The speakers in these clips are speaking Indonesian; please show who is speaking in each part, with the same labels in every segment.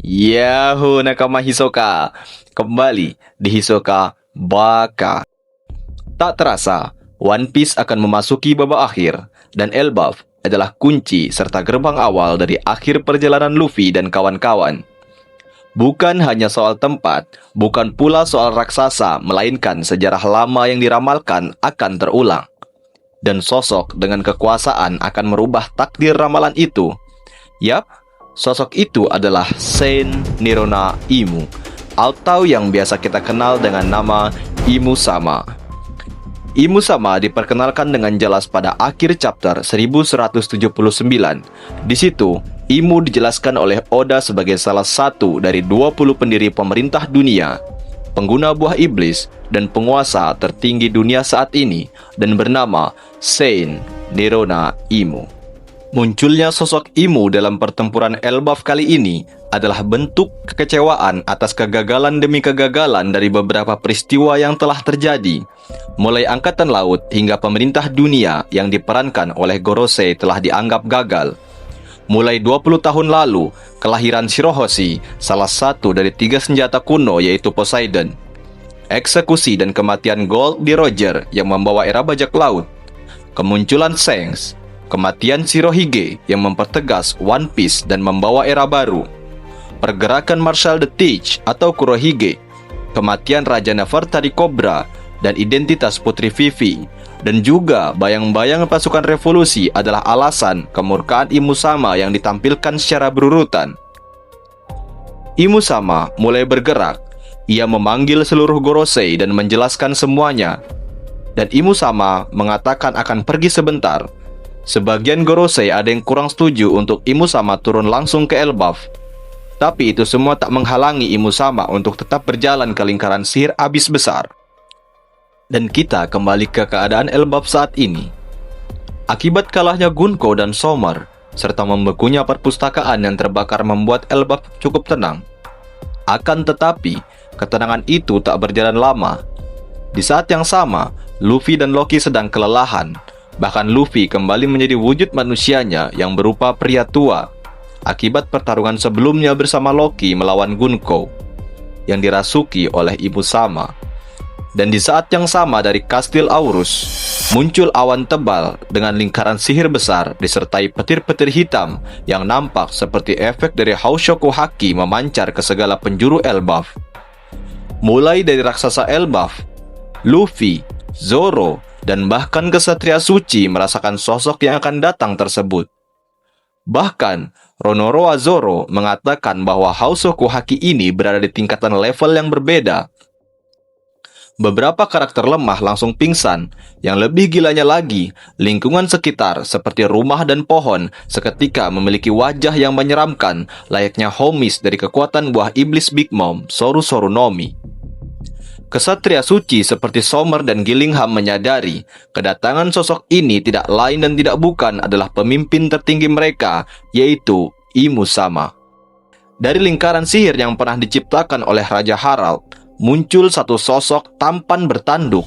Speaker 1: Yahoo nakama Hisoka, kembali di Hisoka Baka. Tak terasa, One Piece akan memasuki babak akhir, dan Elbaf adalah kunci serta gerbang awal dari akhir perjalanan Luffy dan kawan-kawan. Bukan hanya soal tempat, bukan pula soal raksasa, melainkan sejarah lama yang diramalkan akan terulang. Dan sosok dengan kekuasaan akan merubah takdir ramalan itu. Yap, sosok itu adalah Saint Nirona Imu, atau yang biasa kita kenal dengan nama Imu Sama. Imu Sama diperkenalkan dengan jelas pada akhir chapter 1179. Di situ, Imu dijelaskan oleh Oda sebagai salah satu dari 20 pendiri pemerintah dunia, pengguna buah iblis, dan penguasa tertinggi dunia saat ini, dan bernama Saint Nirona Imu. Munculnya sosok Imu dalam pertempuran Elbaf kali ini adalah bentuk kekecewaan atas kegagalan demi kegagalan dari beberapa peristiwa yang telah terjadi. Mulai angkatan laut hingga pemerintah dunia yang diperankan oleh Gorosei telah dianggap gagal. Mulai 20 tahun lalu, kelahiran Shirohoshi, salah satu dari 3 senjata kuno yaitu Poseidon. Eksekusi dan kematian Gold di Roger yang membawa era bajak laut. Kemunculan Shanks, kematian Shirohige yang mempertegas One Piece dan membawa era baru. Pergerakan Marshal the Teach atau Kurohige, kematian Raja Nefertari Cobra, dan identitas Putri Vivi. Dan juga bayang-bayang pasukan revolusi adalah alasan kemurkaan Imu Sama yang ditampilkan secara berurutan. Imu Sama mulai bergerak. Ia memanggil seluruh Gorosei dan menjelaskan semuanya. Dan Imu Sama mengatakan akan pergi sebentar. Sebagian Gorosei ada yang kurang setuju untuk Imu Sama turun langsung ke Elbaf. Tapi itu semua tak menghalangi Imu Sama untuk tetap berjalan ke lingkaran sihir abis besar. Dan kita kembali ke keadaan Elbaf saat ini. Akibat kalahnya Gunko dan Somer, serta membekunya perpustakaan yang terbakar membuat Elbaf cukup tenang. Akan tetapi, ketenangan itu tak berjalan lama. Di saat yang sama, Luffy dan Loki sedang kelelahan. Bahkan Luffy kembali menjadi wujud manusianya yang berupa pria tua akibat pertarungan sebelumnya bersama Loki melawan Gunko yang dirasuki oleh Imu Sama. Dan di saat yang sama dari Kastil Aurus, muncul awan tebal dengan lingkaran sihir besar disertai petir-petir hitam yang nampak seperti efek dari Haushoku Haki memancar ke segala penjuru Elbaf. Mulai dari raksasa Elbaf, Luffy, Zoro, dan bahkan kesatria suci merasakan sosok yang akan datang tersebut. Bahkan, Ronoroa Zoro mengatakan bahwa Haushoku Haki ini berada di tingkatan level yang berbeda. Beberapa karakter lemah langsung pingsan. Yang lebih gilanya lagi, lingkungan sekitar seperti rumah dan pohon seketika memiliki wajah yang menyeramkan, layaknya homies dari kekuatan buah iblis Big Mom, Soru Soru Nomi. Kesatria suci seperti Somer dan Gillingham menyadari kedatangan sosok ini tidak lain dan tidak bukan adalah pemimpin tertinggi mereka, yaitu Imu Sama. Dari lingkaran sihir yang pernah diciptakan oleh Raja Harald, muncul satu sosok tampan bertanduk,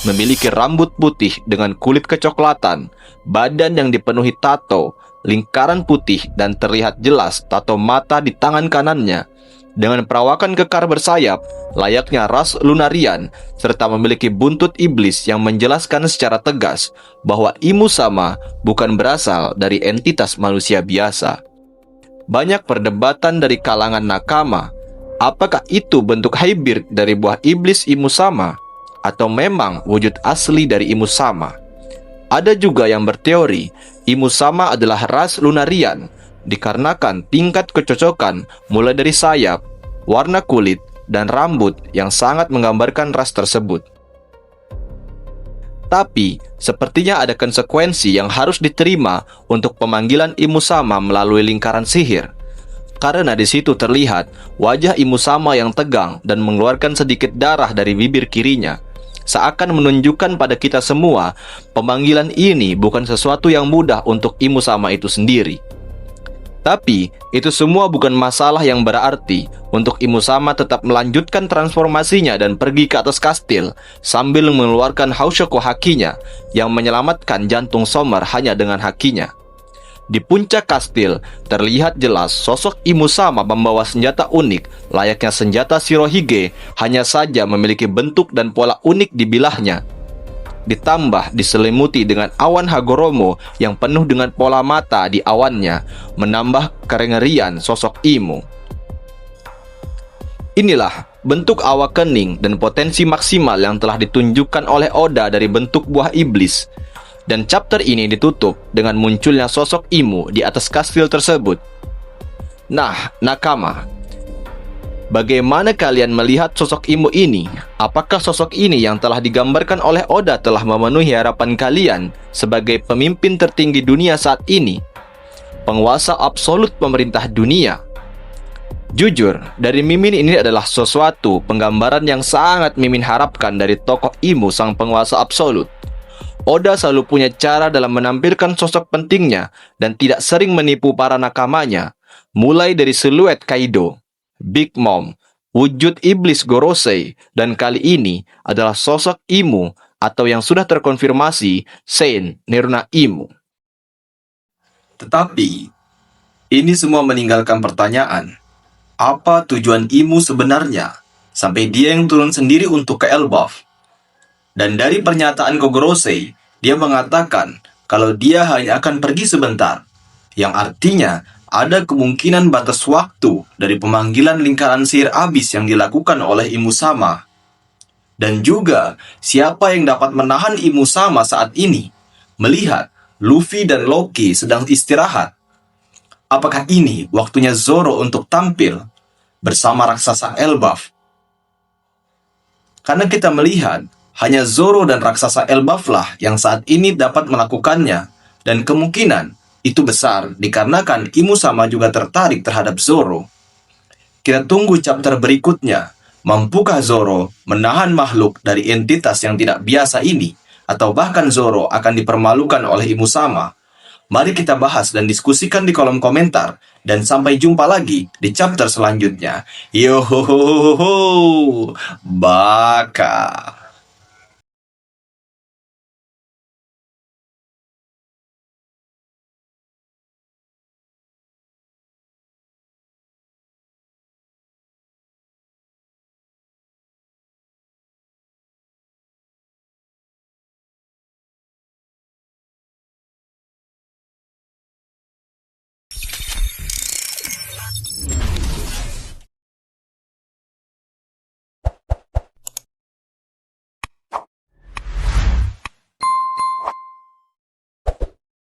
Speaker 1: memiliki rambut putih dengan kulit kecoklatan, badan yang dipenuhi tato, lingkaran putih dan terlihat jelas tato mata di tangan kanannya, dengan perawakan kekar bersayap, layaknya ras Lunarian, serta memiliki buntut iblis yang menjelaskan secara tegas bahwa Imu Sama bukan berasal dari entitas manusia biasa. Banyak perdebatan dari kalangan nakama. Apakah itu bentuk hybrid dari buah iblis Imu Sama? Atau memang wujud asli dari Imu Sama? Ada juga yang berteori Imu Sama adalah ras Lunarian, dikarenakan tingkat kecocokan mulai dari sayap, warna kulit, dan rambut yang sangat menggambarkan ras tersebut. Tapi, sepertinya ada konsekuensi yang harus diterima untuk pemanggilan Imu Sama melalui lingkaran sihir. Karena di situ terlihat wajah Imu Sama yang tegang dan mengeluarkan sedikit darah dari bibir kirinya. Seakan menunjukkan pada kita semua, pemanggilan ini bukan sesuatu yang mudah untuk Imu Sama itu sendiri. Tapi, itu semua bukan masalah yang berarti untuk Imu Sama tetap melanjutkan transformasinya dan pergi ke atas kastil sambil mengeluarkan Haushoku Hakinya yang menyelamatkan jantung Somer hanya dengan hakinya. Di puncak kastil, terlihat jelas sosok Imo Sama membawa senjata unik layaknya senjata Shirohige, hanya saja memiliki bentuk dan pola unik di bilahnya. Ditambah diselimuti dengan awan Hagoromo yang penuh dengan pola mata di awannya, menambah kengerian sosok Imo. Inilah bentuk awakening dan potensi maksimal yang telah ditunjukkan oleh Oda dari bentuk buah iblis. Dan chapter ini ditutup dengan munculnya sosok Imo di atas kastil tersebut. Nah, nakama, bagaimana kalian melihat sosok Imo ini? Apakah sosok ini yang telah digambarkan oleh Oda telah memenuhi harapan kalian sebagai pemimpin tertinggi dunia saat ini? Penguasa absolut pemerintah dunia. Jujur, dari Mimin ini adalah sesuatu penggambaran yang sangat Mimin harapkan dari tokoh Imo sang penguasa absolut. Oda selalu punya cara dalam menampilkan sosok pentingnya dan tidak sering menipu para nakamanya, mulai dari siluet Kaido, Big Mom, wujud iblis Gorosei, dan kali ini adalah sosok Imo atau yang sudah terkonfirmasi Sein Niruna Imo. Tetapi, ini semua meninggalkan pertanyaan, apa tujuan Imo sebenarnya sampai dia yang turun sendiri untuk ke Elbaf? Dan dari pernyataan Kogorosei, dia mengatakan kalau dia hanya akan pergi sebentar, yang artinya ada kemungkinan batas waktu dari pemanggilan lingkaran sihir abis yang dilakukan oleh Imo Sama. Dan juga, siapa yang dapat menahan Imo Sama saat ini, melihat Luffy dan Loki sedang istirahat? Apakah ini waktunya Zoro untuk tampil bersama raksasa Elbaf? Karena kita melihat hanya Zoro dan raksasa Elbaf lah yang saat ini dapat melakukannya, dan kemungkinan itu besar dikarenakan Imo Sama juga tertarik terhadap Zoro. Kita tunggu chapter berikutnya. Mampukah Zoro menahan makhluk dari entitas yang tidak biasa ini, atau bahkan Zoro akan dipermalukan oleh Imo Sama? Mari kita bahas dan diskusikan di kolom komentar, dan sampai jumpa lagi di chapter selanjutnya. Yohohoho, Baka.